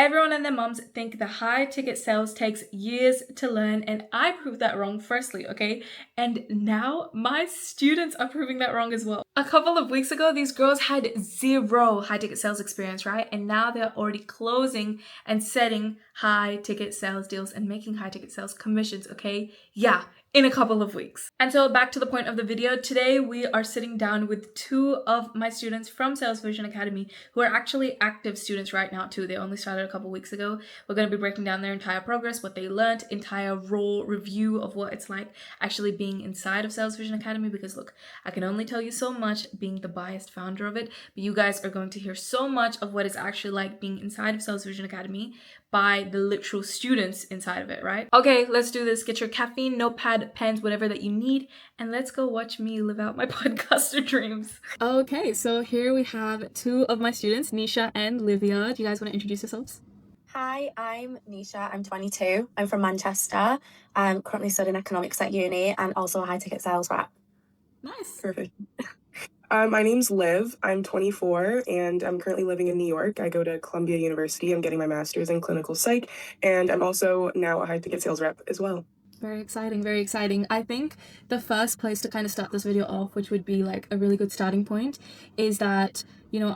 Everyone and their moms think the high ticket sales takes years to learn, and I proved that wrong firstly, okay? And now my students are proving that wrong as well. A couple of weeks ago, these girls had zero high ticket sales experience, right? And now they're already closing and setting high ticket sales deals and making high ticket sales commissions, okay? Yeah, in a couple of weeks. And so back to the point of the video, today we are sitting down with two of my students from Sales Vision Academy who are actually active students right now too. They only started a couple weeks ago. We're going to be breaking down their entire progress, what they learned, entire role review of what it's like actually being inside of Sales Vision Academy, because look, I can only tell you so much being the biased founder of it, but you guys are going to hear so much of what it's actually like being inside of Sales Vision Academy by the literal students inside of it, right? Okay, let's do this. Get your caffeine, notepad, pens, whatever that you need, and let's go watch me live out my podcaster dreams. Okay, so here we have two of my students, Nisha and Livia. Do you guys want to introduce yourselves? Hi, I'm Nisha. I'm 22. I'm from Manchester. I'm currently studying economics at uni and also a high ticket sales rep. Nice. Perfect. My name's Liv. I'm 24 and I'm currently living in New York. I go to Columbia University. I'm getting my master's in clinical psych, and I'm also now a high ticket sales rep as well. Very exciting, very exciting. I think the first place to kind of start this video off, which would be like a really good starting point, is that,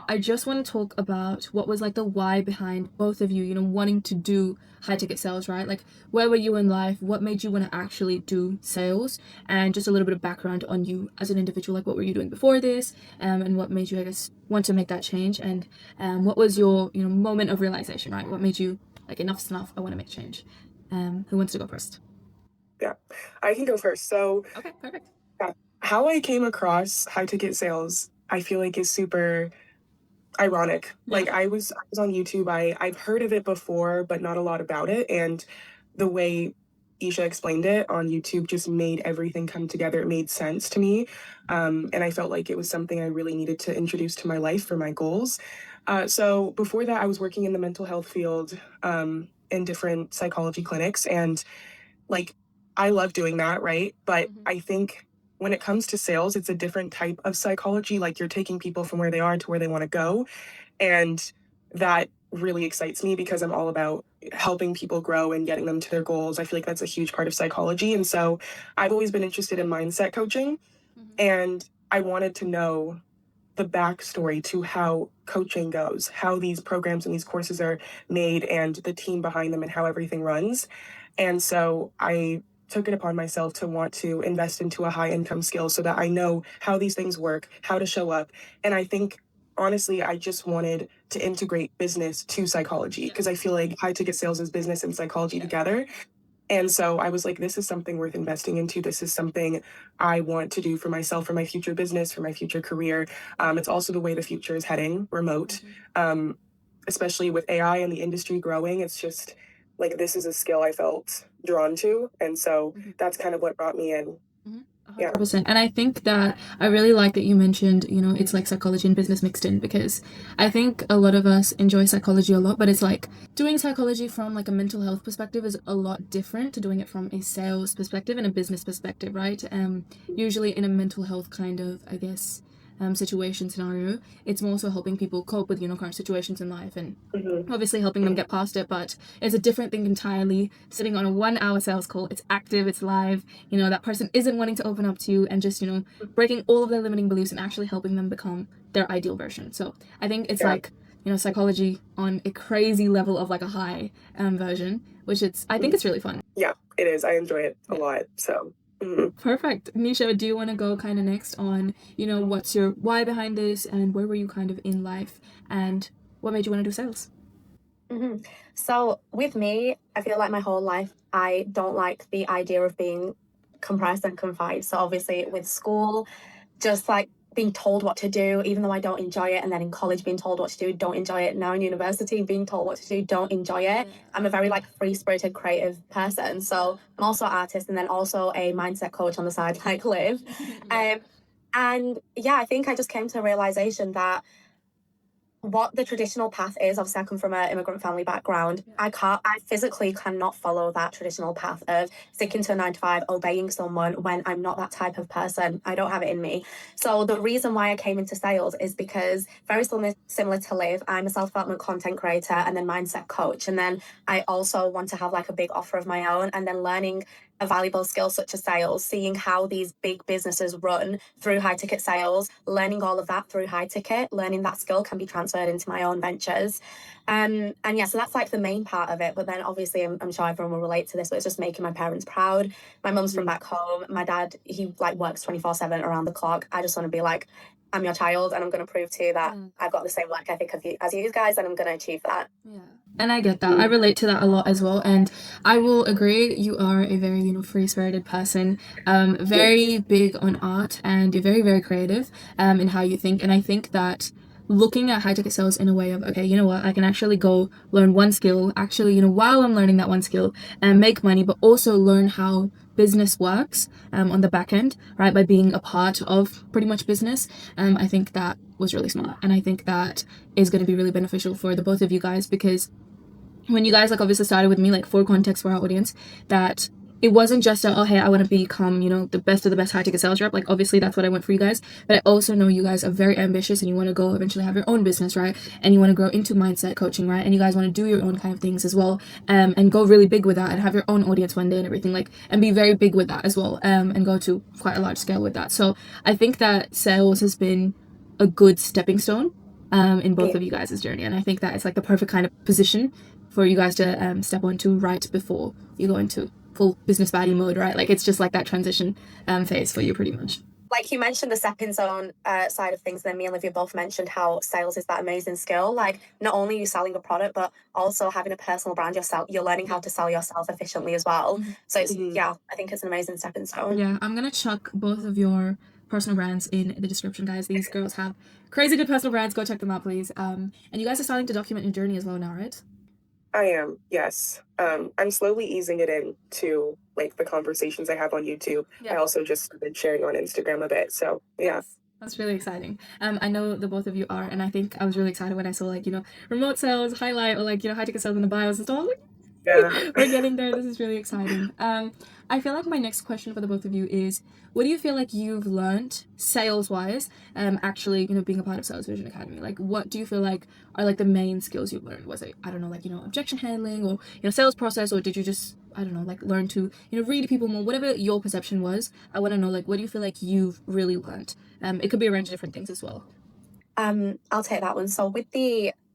I just want to talk about what was like the why behind both of you, wanting to do high ticket sales, right? Like, where were you in life? What made you want to actually do sales? And just a little bit of background on you as an individual, like what were you doing before this? And what made you, I guess, want to make that change? And what was your, moment of realization, right? What made you like, enough's enough, I want to make change? Who wants to go first? Yeah, I can go first. So, Okay, perfect. how I came across high ticket sales, I feel like is super ironic. Like I was on YouTube. I've heard of it before, but not a lot about it. And the way Isha explained it on YouTube just made everything come together. It made sense to me. And I felt like it was something I really needed to introduce to my life for my goals. So before that, I was working in the mental health field in different psychology clinics. And like, I love doing that, right? But I think when it comes to sales, it's a different type of psychology. Like you're taking people from where they are to where they want to go. And that really excites me because I'm all about helping people grow and getting them to their goals. I feel like that's a huge part of psychology. And so I've always been interested in mindset coaching. And I wanted to know the backstory to how coaching goes, how these programs and these courses are made, and the team behind them, and how everything runs. And so I took it upon myself to want to invest into a high income skill so that I know how these things work, how to show up. And I think honestly, I just wanted to integrate business to psychology because I feel like high ticket sales is business and psychology together. And so I was like, this is something worth investing into. This is something I want to do for myself, for my future business, for my future career. It's also the way the future is heading, remote, especially with AI and the industry growing. It's just like, this is a skill I felt drawn to. And so that's kind of what brought me in. 100%. And I think that I really like that you mentioned, it's like psychology and business mixed in, because I think a lot of us enjoy psychology a lot, but it's like doing psychology from like a mental health perspective is a lot different to doing it from a sales perspective and a business perspective, right? Usually in a mental health kind of, I guess, situation scenario, it's more so helping people cope with current situations in life and obviously helping them get past it. But it's a different thing entirely. Sitting on a 1 hour sales call, it's active, it's live, that person isn't wanting to open up to you, and just breaking all of their limiting beliefs and actually helping them become their ideal version. So I think it's like psychology on a crazy level of like a high version, which I think it's really fun. Yeah, it is. I enjoy it a lot. So Perfect. Nisha, do you want to go kind of next on, what's your why behind this, and where were you kind of in life, and what made you want to do sales? So with me, I feel like my whole life, I don't like the idea of being compressed and confined. So obviously with school, just like being told what to do, even though I don't enjoy it. And then in college, being told what to do, don't enjoy it. Now in university, being told what to do, don't enjoy it. I'm a very like free-spirited, creative person. So I'm also an artist and then also a mindset coach on the side, like Liv. And yeah, I think I just came to a realization that what the traditional path is. Obviously, I come from an immigrant family background. I physically cannot follow that traditional path of sticking to a 9 to 5, obeying someone when I'm not that type of person. I don't have it in me. So the reason why I came into sales is because very similar to Liv, I'm a self-development content creator and then mindset coach. And then I also want to have like a big offer of my own, and then learning a valuable skill such as sales, seeing how these big businesses run through high ticket sales, learning all of that through high ticket, learning that skill can be transferred into my own ventures. And yeah, so that's like the main part of it. But then obviously I'm sure everyone will relate to this, but it's just making my parents proud. My mum's from back home. My dad, he like works 24/7 around the clock. I just want to be like, I'm your child, and I'm going to prove to you that I've got the same work ethic as you guys, and I'm going to achieve that. Yeah. And I get that. I relate to that a lot as well. And I will agree, you are a very, free-spirited person, very big on art, and you're very, very creative in how you think. And I think that looking at high ticket sales in a way of, okay, you know what, I can actually go learn one skill, actually, while I'm learning that one skill and make money, but also learn how business works on the back end, right? By being a part of pretty much business. I think that was really smart. And I think that is going to be really beneficial for the both of you guys, because when you guys like obviously started with me, like for context for our audience, that it wasn't just a, oh hey, I want to become the best of the best high ticket sales rep. Like obviously that's what I want for you guys, but I also know you guys are very ambitious and you want to go eventually have your own business, right? And you want to grow into mindset coaching, right? And you guys want to do your own kind of things as well, and go really big with that and have your own audience one day and everything, like, and be very big with that as well, and go to quite a large scale with that. So I think that sales has been a good stepping stone in both of you guys' journey, and I think that it's like the perfect kind of position for you guys to step onto right before you go into full business baddie mode, right? Like it's just like that transition phase for you pretty much. Like you mentioned the stepping stone side of things, then me and Olivia both mentioned how sales is that amazing skill. Like not only are you selling a product, but also having a personal brand yourself. You're learning how to sell yourself efficiently as well. So it's I think it's an amazing stepping stone. Yeah, I'm gonna chuck both of your personal brands in the description, guys. These girls have crazy good personal brands. Go check them out, please. And you guys are starting to document your journey as well now, right? I am, yes. I'm slowly easing it into like the conversations I have on YouTube. I also just started sharing on Instagram a bit. So yeah. That's really exciting. I know the both of you are, and I think I was really excited when I saw like, remote sales highlight or like, high ticket sales in the bios and stuff. Like, Yeah. we're getting there. This is really exciting. I feel like my next question for the both of you is, what do you feel like you've learned sales wise, actually, being a part of Sales Vision Academy? Like, what do you feel like are like the main skills you've learned? Was it, I don't know, like, objection handling or, sales process, or did you just, I don't know, like learn to, read people more, whatever your perception was? I want to know, like, what do you feel like you've really learned? It could be a range of different things as well. I'll take that one. So with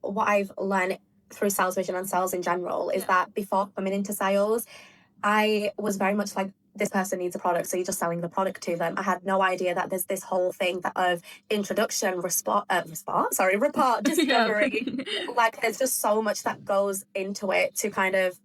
what I've learned through Sales Vision and sales in general is that before coming into sales, I was very much like, this person needs a product, so you're just selling the product to them. I had no idea that there's this whole thing of introduction, report, discovery. Like there's just so much that goes into it to kind of,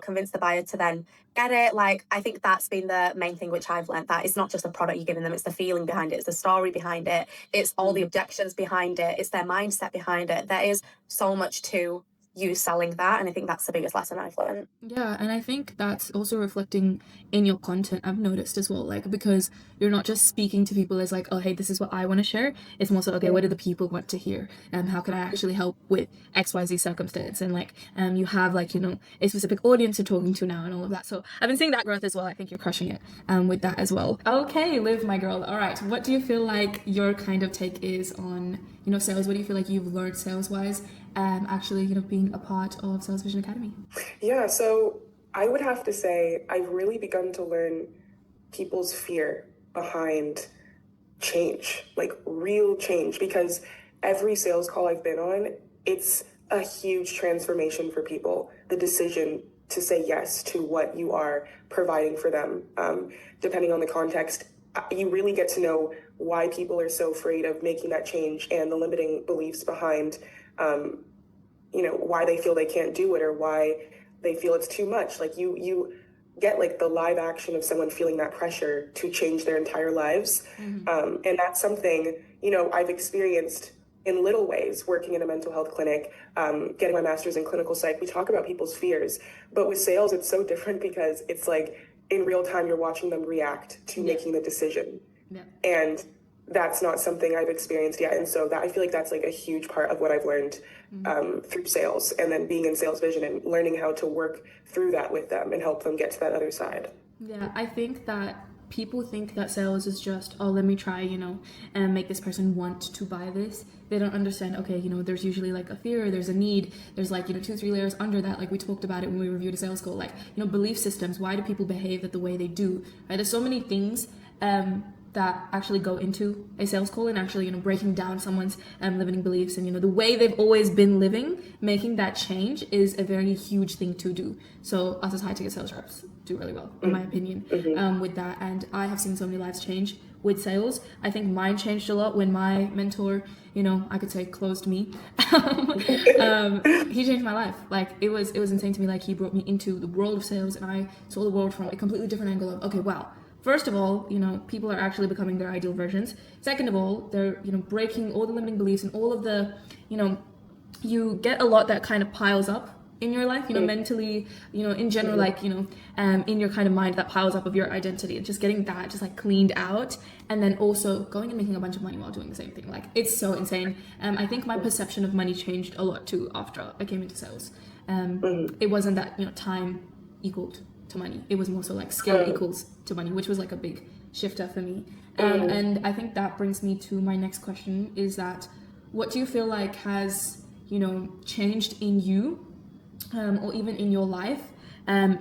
convince the buyer to then get it. Like I think that's been the main thing which I've learned, that it's not just a product you're giving them, it's the feeling behind it, it's the story behind it, it's all the objections behind it, it's their mindset behind it. There is so much to you selling that, and I think that's the biggest lesson I've learned. Yeah, and I think that's also reflecting in your content, I've noticed as well, like, because you're not just speaking to people as like, oh hey, this is what I want to share. It's more so, okay, what do the people want to hear, and how can I actually help with XYZ circumstance, and like you have like a specific audience you're talking to now and all of that. So I've been seeing that growth as well. I think you're crushing it with that as well. Okay, Liv, my girl, all right, what do you feel like your kind of take is on sales? What do you feel like you've learned sales wise, actually being a part of Sales Vision Academy? Yeah, so I would have to say I've really begun to learn people's fear behind change, like real change, because every sales call I've been on, it's a huge transformation for people. The decision to say yes to what you are providing for them, depending on the context, you really get to know why people are so afraid of making that change and the limiting beliefs behind why they feel they can't do it or why they feel it's too much. Like you get like the live action of someone feeling that pressure to change their entire lives. And that's something, I've experienced in little ways working in a mental health clinic, getting my master's in clinical psych. We talk about people's fears, but with sales, it's so different because it's like in real time, you're watching them react to making the decision. And that's not something I've experienced yet. And so that I feel like that's like a huge part of what I've learned through sales, and then being in Sales Vision and learning how to work through that with them and help them get to that other side. Yeah, I think that people think that sales is just, oh, let me try, and make this person want to buy this. They don't understand, okay, there's usually like a fear, there's a need, there's like, 2-3 layers under that. Like we talked about it when we reviewed a sales goal, like, belief systems. Why do people behave the way they do? Right? There's so many things that actually go into a sales call, and actually, breaking down someone's limiting beliefs and, the way they've always been living, making that change is a very huge thing to do. So us as high ticket sales reps do really well, in my opinion, with that. And I have seen so many lives change with sales. I think mine changed a lot when my mentor, I could say closed me. He changed my life. Like it was insane to me. Like he brought me into the world of sales, and I saw the world from a completely different angle of, okay, wow. First of all, people are actually becoming their ideal versions. Second of all, they're, breaking all the limiting beliefs and all of the, you get a lot that kind of piles up in your life, mentally, in general, like, in your kind of mind that piles up of your identity, and just getting that just like cleaned out, and then also going and making a bunch of money while doing the same thing. Like it's so insane. I think my perception of money changed a lot too after I came into sales. It wasn't that, time equaled to money. It was more so like skill equals to money, which was like a big shifter for me. And I think that brings me to my next question, is that what do you feel like has, changed in you, or even in your life,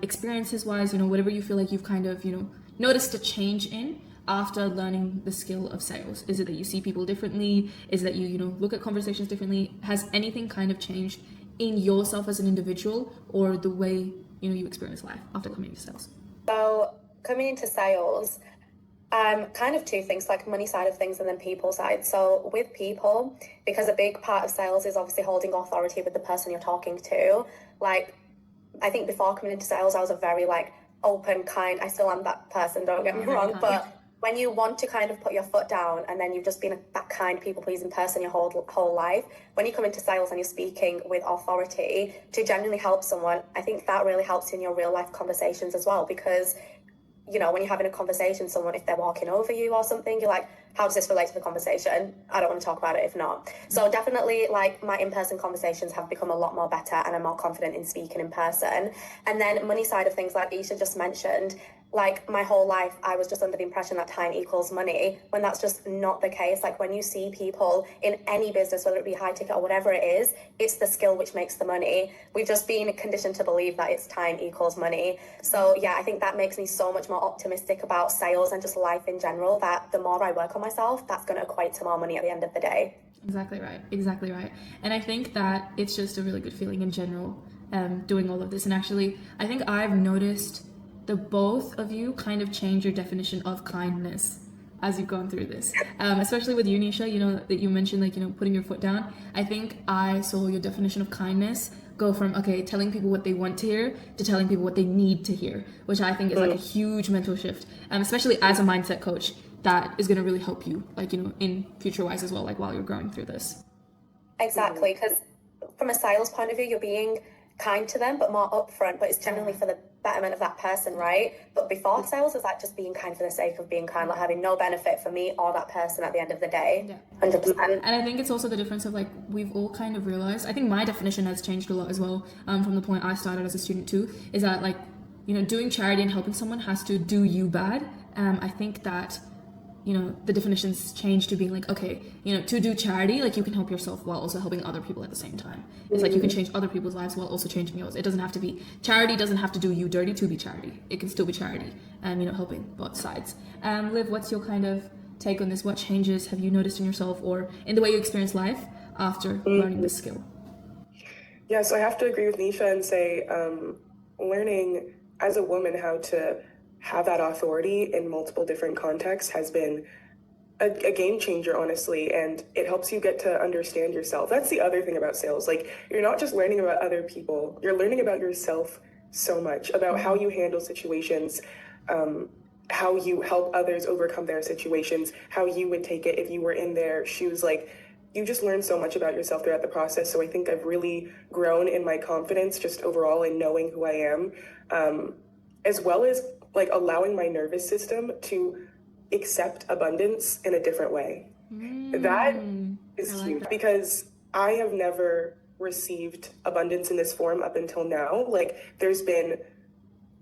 experiences wise, whatever you feel like you've kind of, noticed a change in after learning the skill of sales? Is it that you see people differently? Is it that you, look at conversations differently? Has anything kind of changed in yourself as an individual, or the way you experience life after coming into sales? So coming into sales, kind of two things, like money side of things and then people side. So with people, because a big part of sales is obviously holding authority with the person you're talking to. Like I think before coming into sales, I was a very like open, kind, I still am that person, don't get me wrong, but when you want to kind of put your foot down, and then you've just been that kind, people-pleasing person your whole life, when you come into sales and you're speaking with authority to genuinely help someone, I think that really helps in your real life conversations as well. Because, when you're having a conversation, someone, if they're walking over you or something, you're like, how does this relate to the conversation? I don't want to talk about it if not. So definitely, like, my in-person conversations have become a lot more better, and I'm more confident in speaking in person. And then money side of things, like Isha just mentioned, like my whole life, I was just under the impression that time equals money, when that's just not the case. Like when you see people in any business, whether it be high ticket or whatever it is, it's the skill which makes the money. We've just been conditioned to believe that it's time equals money. So yeah, I think that makes me so much more optimistic about sales and just life in general, that the more I work on myself, that's going to equate to more money at the end of the day. Exactly right. And I think that it's just a really good feeling in general, doing all of this. And actually, I think I've noticed the both of you kind of change your definition of kindness as you've gone through this, especially with you, Nisha, that you mentioned, like, putting your foot down. I think I saw your definition of kindness go from, okay, telling people what they want to hear to telling people what they need to hear, which I think is like a huge mental shift, especially as a mindset coach, that is going to really help you, like, in future wise as well, like while you're going through this. Exactly, because from a sales point of view, you're being kind to them, but more upfront, but it's generally for the betterment of that person, right? But before sales is like just being kind for the sake of being kind, like having no benefit for me or that person at the end of the day. 100%. And I think it's also the difference of, like, we've all kind of realized, I think my definition has changed a lot as well, from the point I started as a student too, is that, like, doing charity and helping someone has to do you bad. I think that the definitions change to being like, okay, to do charity, like, you can help yourself while also helping other people at the same time. It's like you can change other people's lives while also changing yours. It doesn't have to be, charity doesn't have to do you dirty to be charity. It can still be charity, helping both sides. Liv, what's your kind of take on this? What changes have you noticed in yourself or in the way you experience life after learning this skill? Yeah, so I have to agree with Nisha and say, learning as a woman how to have that authority in multiple different contexts has been a game changer, honestly, and it helps you get to understand yourself. That's the other thing about sales. Like, you're not just learning about other people, you're learning about yourself so much, about how you handle situations, how you help others overcome their situations, how you would take it if you were in their shoes. Like, you just learn so much about yourself throughout the process. So I think I've really grown in my confidence just overall in knowing who I am, as well as like allowing my nervous system to accept abundance in a different way. That is I like huge that. because I have never received abundance in this form up until now. Like, there's been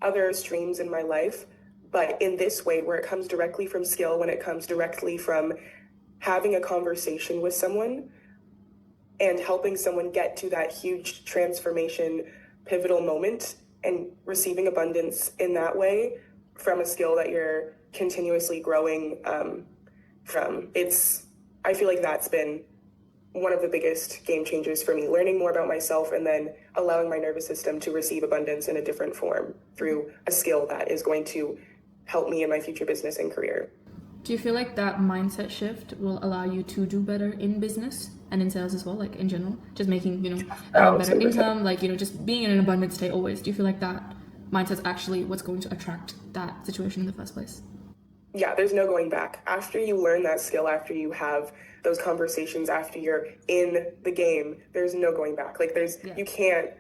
other streams in my life, but in this way, where it comes directly from skill, when it comes directly from having a conversation with someone and helping someone get to that huge transformation, pivotal moment, and receiving abundance in that way from a skill that you're continuously growing from. I feel like that's been one of the biggest game changers for me, learning more about myself and then allowing my nervous system to receive abundance in a different form through a skill that is going to help me in my future business and career. Do you feel like that mindset shift will allow you to do better in business and in sales as well, like in general? Just making, better Absolutely. income, like, just being in an abundant state always. Do you feel like that mindset's actually what's going to attract that situation in the first place? Yeah, there's no going back. After you learn that skill, after you have those conversations, after you're in the game, there's no going back. Like, Yeah. you can't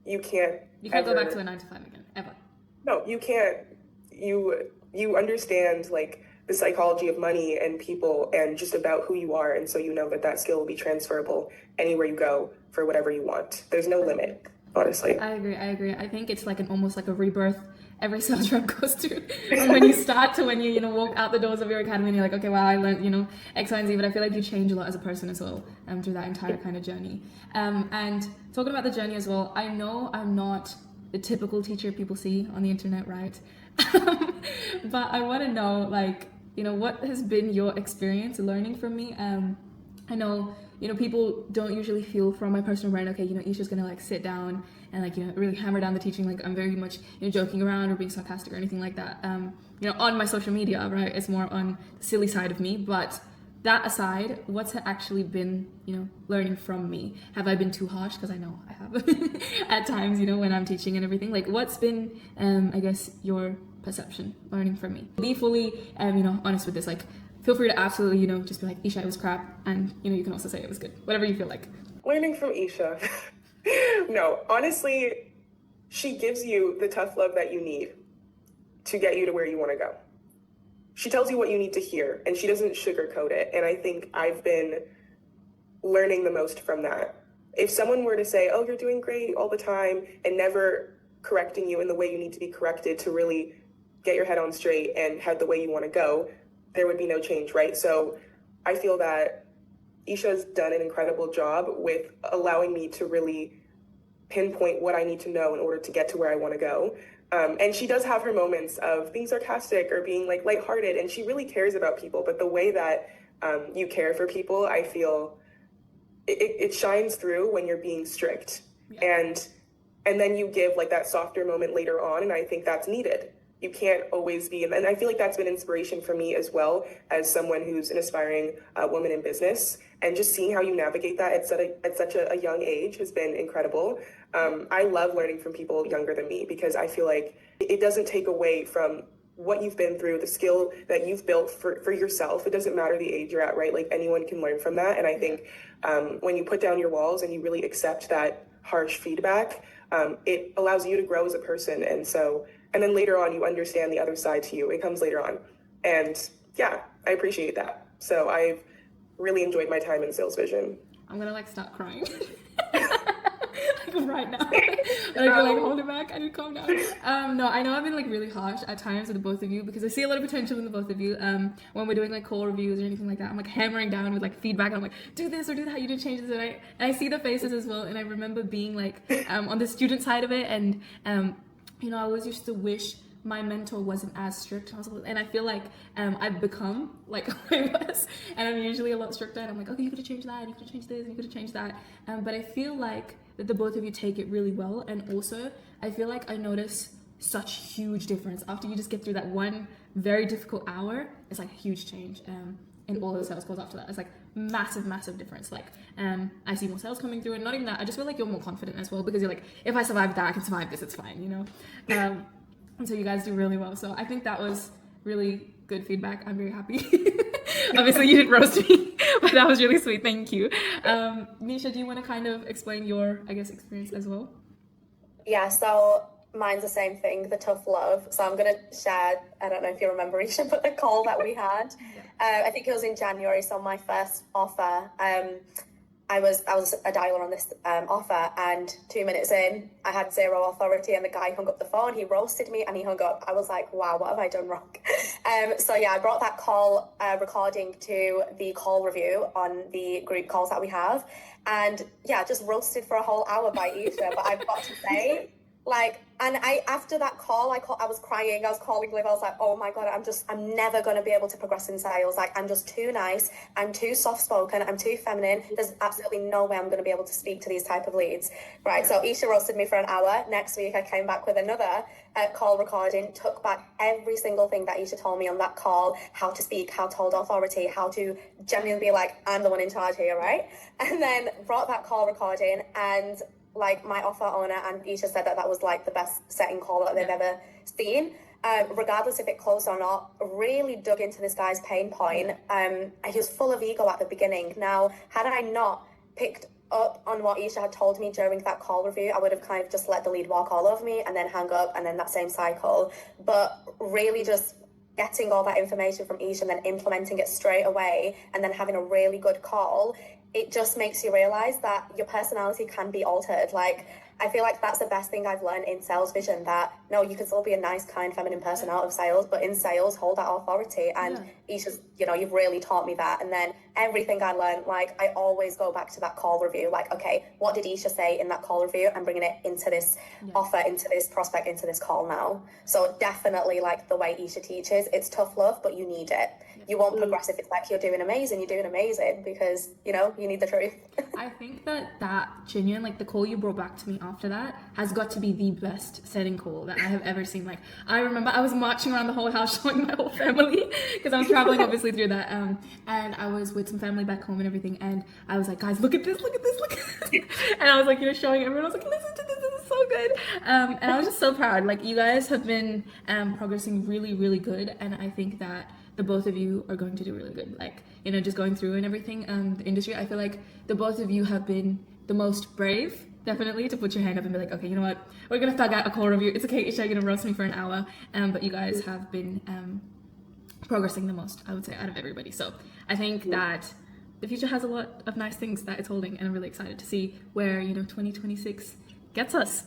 You can't go ever- back to a 9 to 5 again, ever. No, you can't. You understand, like, the psychology of money and people and just about who you are, and so you know that skill will be transferable anywhere you go for whatever you want. There's no limit, honestly. I agree. I think it's like almost like a rebirth every sales rep goes through from when you start to when you walk out the doors of your academy and you're like, okay, wow, I learned X, Y, and Z. But I feel like you change a lot as a person as well through that entire kind of journey. And talking about the journey as well, I know I'm not the typical teacher people see on the internet, right? But I want to know, like, what has been your experience learning from me? I know, people don't usually feel from my personal brand, okay, Isha's gonna like sit down and like, really hammer down the teaching. Like, I'm very much, joking around or being sarcastic or anything like that. On my social media, right? It's more on the silly side of me. But that aside, what's actually been, learning from me? Have I been too harsh? Because I know I have at times, when I'm teaching and everything. Like, what's been, I guess, your perception learning from me? Be fully, honest with this. Like, feel free to absolutely, just be like, Isha, it was crap. And, you can also say it was good. Whatever you feel like. Learning from Isha. No, honestly, she gives you the tough love that you need to get you to where you want to go. She tells you what you need to hear, and she doesn't sugarcoat it. And I think I've been learning the most from that. If someone were to say, oh, you're doing great all the time, and never correcting you in the way you need to be corrected to really get your head on straight and head the way you want to go, there would be no change, right? So I feel that Isha's done an incredible job with allowing me to really pinpoint what I need to know in order to get to where I want to go. And she does have her moments of being sarcastic or being like lighthearted, and she really cares about people. But the way that you care for people, I feel it shines through when you're being strict. Yeah. And then you give like that softer moment later on, and I think that's needed. You can't always be, and I feel like that's been inspiration for me as well as someone who's an aspiring woman in business, and just seeing how you navigate that at such a young age has been incredible. I love learning from people younger than me because I feel like it doesn't take away from what you've been through, the skill that you've built for yourself. It doesn't matter the age you're at, right? Like, anyone can learn from that. And I think when you put down your walls and you really accept that harsh feedback, it allows you to grow as a person. And then later on, you understand the other side to you. It comes later on. And yeah, I appreciate that. So I've really enjoyed my time in Sales Vision. I'm gonna like start crying. Like right now. But I feel like hold it back. I need to calm down. No, I know I've been like really harsh at times with the both of you because I see a lot of potential in the both of you. When we're doing like call reviews or anything like that, I'm like hammering down with like feedback and I'm like, do this or do that, you did change this, and I see the faces as well. And I remember being like on the student side of it, and I always used to wish my mentor wasn't as strict. And I feel like I've become like who I was, and I'm usually a lot stricter, and I'm like, okay, you could have changed that, and you could have changed this, and you could have changed that. But I feel like that the both of you take it really well, and also I feel like I notice such huge difference after you just get through that one very difficult hour. It's like a huge change in all of the sales calls after that. It's like massive difference. Like I see more sales coming through, and not even that, I just feel like you're more confident as well because you're like, if I survive that, I can survive this, it's fine, and so you guys do really well. So I think that was really good feedback. I'm very happy. Obviously you didn't roast me, but that was really sweet. Thank you. Nisha, do you want to kind of explain your, I guess, experience as well? Yeah, so mine's the same thing, the tough love. So I'm going to share, I don't know if you remember, Isha, but the call that we had, I think it was in January. So my first offer, I was a dialer on this offer, and 2 minutes in, I had zero authority, and the guy hung up the phone. He roasted me, and he hung up. I was like, wow, what have I done wrong? So yeah, I brought that call recording to the call review on the group calls that we have, and yeah, just roasted for a whole hour by Isha. But I've got to say, like, and after that call, I was crying. I was calling Liv. I was like, oh my God, I'm never going to be able to progress in sales. Like, I'm just too nice. I'm too soft-spoken. I'm too feminine. There's absolutely no way I'm going to be able to speak to these type of leads. Right. So Isha roasted me for an hour. Next week, I came back with another call recording, took back every single thing that Isha told me on that call, how to speak, how to hold authority, how to genuinely be like, I'm the one in charge here, right? And then brought that call recording, and like my offer owner and Isha said that was like the best setting call that they've ever seen. Regardless if it closed or not, really dug into this guy's pain point. He was full of ego at the beginning. Now, had I not picked up on what Isha had told me during that call review, I would have kind of just let the lead walk all over me and then hang up, and then that same cycle. But really just getting all that information from Isha and then implementing it straight away, and then having a really good call, it just makes you realize that your personality can be altered. Like, I feel like that's the best thing I've learned in Sales Vision, that no, you can still be a nice, kind, feminine person out of sales, but in sales, hold that authority. And Isha's, you've really taught me that. And then everything I learned, like, I always go back to that call review. Like, okay, what did Isha say in that call review? I'm bringing it into this offer, into this prospect, into this call now. So definitely, like, the way Isha teaches, it's tough love, but you need it. You won't progress if it's like you're doing amazing because, you need the truth. I think that genuine, like the call you brought back to me after that has got to be the best setting call that I have ever seen. Like, I remember I was marching around the whole house showing my whole family because I was traveling obviously through that. And I was with some family back home and everything. And I was like, guys, look at this. And I was like, showing everyone. I was like, listen to this. This is so good. And I was just so proud. Like, you guys have been progressing really, really good. And I think that the both of you are going to do really good. Like, just going through and everything, the industry, I feel like the both of you have been the most brave, definitely, to put your hand up and be like, okay, you know what, we're gonna thug out a call review. It's okay, Isha, you're gonna roast me for an hour. But you guys have been progressing the most, I would say, out of everybody. So I think that the future has a lot of nice things that it's holding, and I'm really excited to see where 2026 gets us.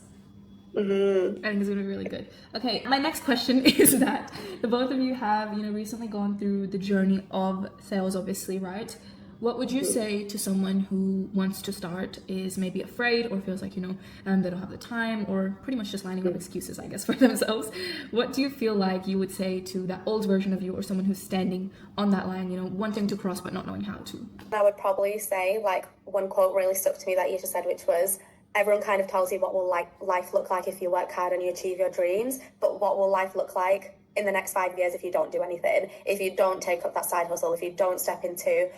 I think it's gonna be really good. Okay, my next question is that the both of you have, recently gone through the journey of sales, obviously, right? What would you say to someone who wants to start, is maybe afraid or feels like, they don't have the time, or pretty much just lining up excuses, I guess, for themselves? What do you feel like you would say to that old version of you, or someone who's standing on that line, wanting to cross but not knowing how to? I would probably say, like, one quote really stuck to me that you just said, which was, everyone kind of tells you what will life look like if you work hard and you achieve your dreams, but what will life look like in the next 5 years if you don't do anything, if you don't take up that side hustle, if you don't step into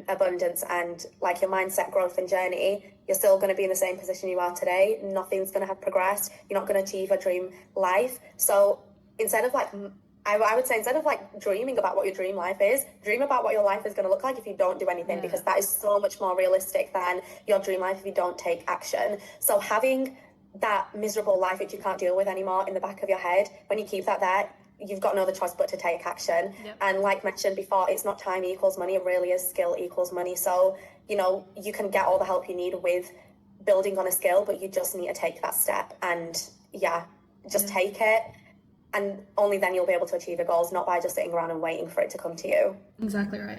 abundance and like your mindset growth and journey, you're still going to be in the same position you are today. Nothing's going to have progressed. You're not going to achieve a dream life. So instead of I would say, instead of dreaming about what your dream life is, dream about what your life is going to look like if you don't do anything, because that is so much more realistic than your dream life if you don't take action. So having that miserable life which you can't deal with anymore in the back of your head, when you keep that there, you've got no other choice but to take action. And like mentioned before, it's not time equals money, it really is skill equals money. So, you can get all the help you need with building on a skill, but you just need to take that step and take it. And only then you'll be able to achieve your goals, not by just sitting around and waiting for it to come to you. Exactly right.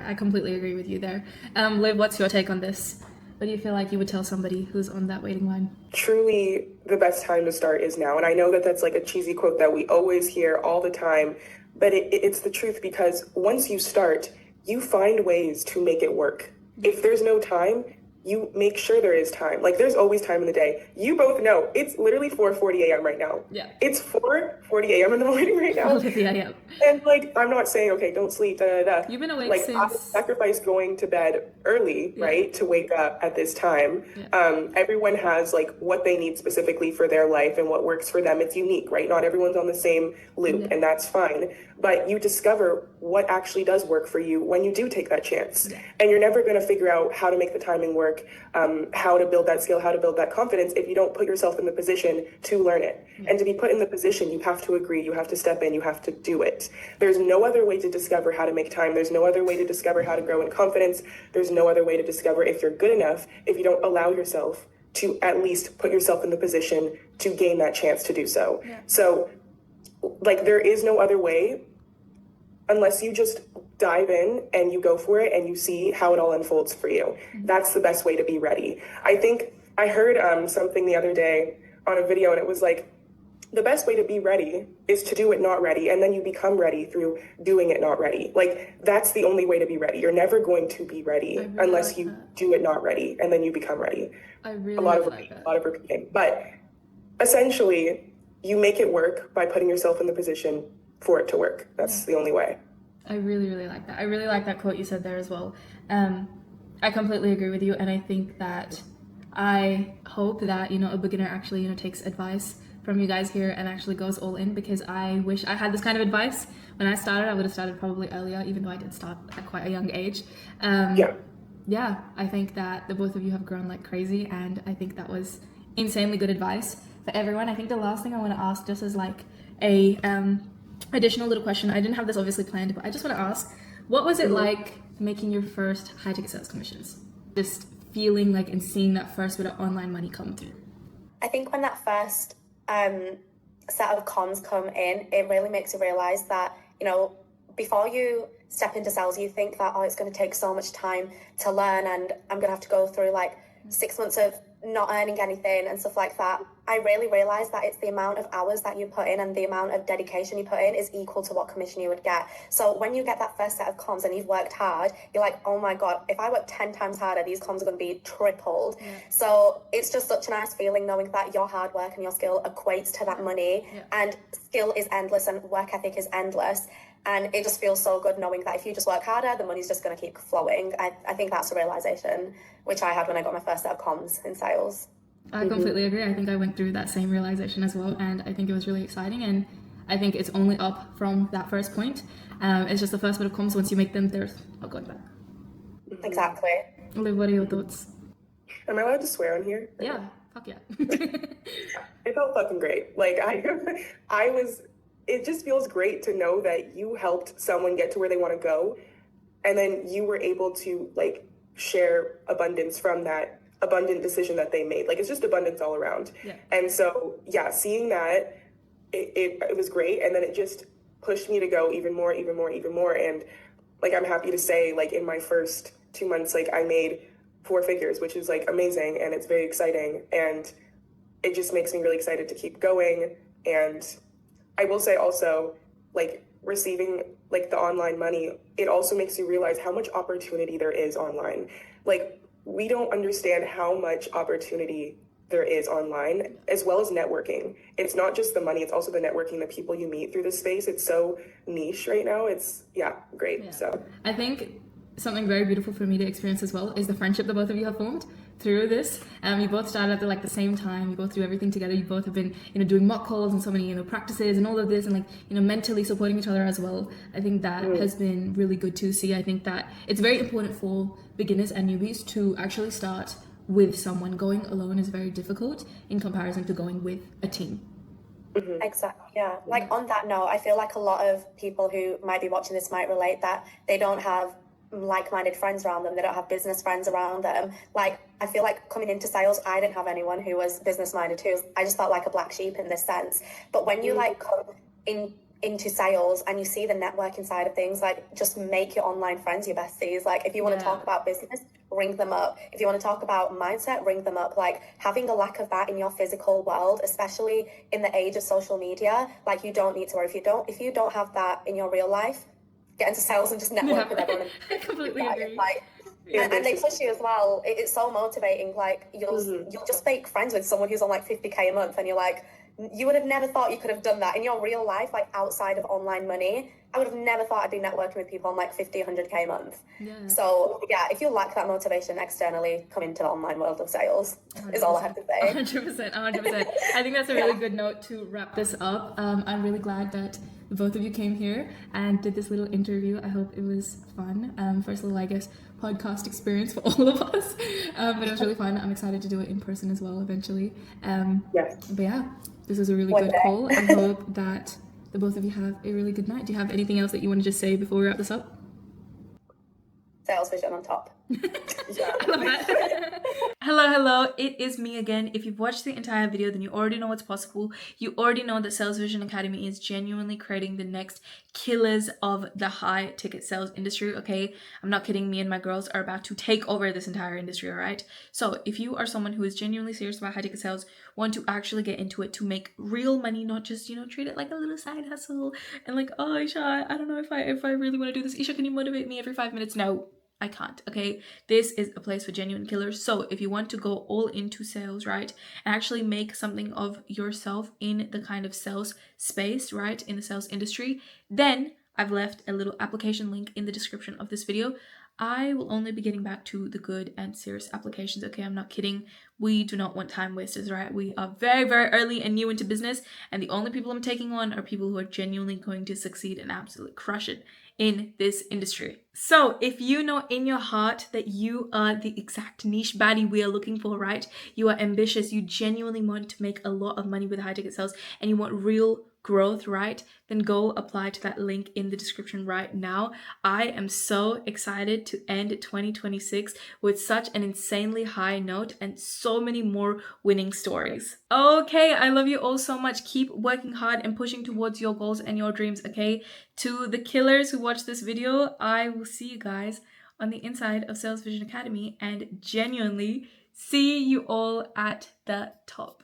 I completely agree with you there. Liv, what's your take on this? What do you feel like you would tell somebody who's on that waiting line? Truly, the best time to start is now. And I know that that's like a cheesy quote that we always hear all the time, but it's the truth, because once you start, you find ways to make it work. If there's no time, you make sure there is time. Like, there's always time in the day. You both know it's literally 4:40 a.m. right now. Yeah. It's 4:40 a.m. in the morning right now. Yeah. And I'm not saying, okay, don't sleep, You've been awake since... I sacrifice going to bed early, right, to wake up at this time. Everyone has what they need specifically for their life and what works for them. It's unique, right? Not everyone's on the same loop, and that's fine. But you discover what actually does work for you when you do take that chance. And you're never going to figure out how to make the timing work work, how to build that skill, how to build that confidence if you don't put yourself in the position to learn it. And to be put in the position, you have to agree, you have to step in, you have to do it. There's no other way to discover how to make time. There's no other way to discover how to grow in confidence. There's no other way to discover if you're good enough if you don't allow yourself to at least put yourself in the position to gain that chance to do so. Yeah. So, like, there is no other way unless you just dive in and you go for it and you see how it all unfolds for you. That's the best way to be ready. I think I heard something the other day on a video, and it was like, the best way to be ready is to do it not ready, and then you become ready through doing it not ready. Like, that's the only way to be ready. You're never going to be ready really unless like you that. do it not ready, and then you become ready. I really A lot of like that. a lot of repeating. But essentially, you make it work by putting yourself in the position for it to work. That's the only way. I really, really like that. I really like that quote you said there as well. I completely agree with you, and I think that I hope that, you know, a beginner actually, you know, takes advice from you guys here and actually goes all in, because I wish I had this kind of advice when I started. I would have started probably earlier, even though I did start at quite a young age. Yeah, I think that the both of you have grown like crazy, and I think that was insanely good advice for everyone. I think the last thing I want to ask, just as like a additional little question, I didn't have this obviously planned, but I just want to ask, what was it like making your first high ticket sales commissions? Just feeling like and seeing that first bit of online money come through. I think when that first set of comms come in, it really makes you realize that, you know, before you step into sales, you think that, oh, it's going to take so much time to learn, and I'm going to have to go through like 6 months of not earning anything and stuff like that. I really realized that it's the amount of hours that you put in and the amount of dedication you put in is equal to what commission you would get. So when you get that first set of comms and you've worked hard, you're like, oh my God, if I work 10 times harder, these comms are going to be tripled. So it's just such a nice feeling knowing that your hard work and your skill equates to that money. And skill is endless and work ethic is endless. And it just feels so good knowing that if you just work harder, the money's just going to keep flowing. I think that's a realization which I had when I got my first set of comms in sales. I completely agree. I think I went through that same realization as well, and I think it was really exciting, and I think it's only up from that first point. It's just the first bit of comms. Once you make them, there's no going back. Exactly. Liv, what are your thoughts? Am I allowed to swear on here? Yeah, fuck yeah. It felt fucking great. Like, I was, it just feels great to know that you helped someone get to where they want to go, and then you were able to like share abundance from that abundant decision that they made. Like, it's just abundance all around. And so seeing that, it was great, and then it just pushed me to go even more. And like, I'm happy to say, like, in my first 2 months, like, I made 4 figures, which is like amazing, and it's very exciting, and it just makes me really excited to keep going. And I will say also, like, receiving like the online money, it also makes you realize how much opportunity there is online. Like, we don't understand how much opportunity there is online, as well as networking. It's not just the money, it's also the networking, the people you meet through this space. It's so niche right now. It's great. So I think something very beautiful for me to experience as well is the friendship that both of you have formed through this. You both started at the same time. You both do everything together. You both have been, doing mock calls and so many, practices and all of this, and mentally supporting each other as well. I think that has been really good to see. I think that it's very important for beginners and newbies to actually start with someone. Going alone is very difficult in comparison to going with a team. Exactly. Yeah. Like, on that note, I feel like a lot of people who might be watching this might relate that they don't have like-minded friends around them. They don't have business friends around them. Like, I feel like coming into sales, I didn't have anyone who was business-minded too. I just felt like a black sheep in this sense. But when you like come into sales and you see the networking side of things, like, just make your online friends your besties. Like, if you want to talk about business, ring them up. If you want to talk about mindset, ring them up. Like, having a lack of that in your physical world, especially in the age of social media, like, you don't need to worry. If you don't have that in your real life, get into sales and just network with everyone. I completely agree. Like, and they push you as well. It's so motivating. Like, you'll just fake friends with someone who's on like 50K a month, and you're like, you would have never thought you could have done that in your real life, like outside of online money. I would have never thought I'd be networking with people on like 50, 100K a month. So if you lack that motivation externally, come into the online world of sales 100%. Is all I have to say. 100%. I think that's a really good note to wrap this up. I'm really glad that both of you came here and did this little interview. I hope it was fun. First little, I guess, podcast experience for all of us. But it was really fun. I'm excited to do it in person as well eventually. Yes. But yeah, this was a really One good day. call. I hope that the both of you have a really good night. Do you have anything else that you want to just say before we wrap this up? Sales vision on top. I love that. Hello, it is me again. If you've watched the entire video, then you already know what's possible. You already know that Sales Vision Academy is genuinely creating the next killers of the high ticket sales industry, okay? I'm not kidding, me and my girls are about to take over this entire industry, all right? So if you are someone who is genuinely serious about high ticket sales, want to actually get into it to make real money, not just, treat it like a little side hustle and like, oh, Isha, I don't know if I really want to do this. Isha, can you motivate me every 5 minutes? No. I can't, okay? This is a place for genuine killers. So if you want to go all into sales, right, and actually make something of yourself in the kind of sales space, right, in the sales industry, then I've left a little application link in the description of this video. I will only be getting back to the good and serious applications, okay? I'm not kidding. We do not want time wasters, right? We are very, very early and new into business, and the only people I'm taking on are people who are genuinely going to succeed and absolutely crush it in this industry. So if you know in your heart that you are the exact niche baddie we are looking for, right? You are ambitious, you genuinely want to make a lot of money with high ticket sales, and you want real growth, right? Then go apply to that link in the description right now. I am so excited to end 2026 with such an insanely high note and so many more winning stories. Okay, I love you all so much. Keep working hard and pushing towards your goals and your dreams, okay? To the killers who watch this video, I will see you guys on the inside of Sales Vision Academy and genuinely see you all at the top.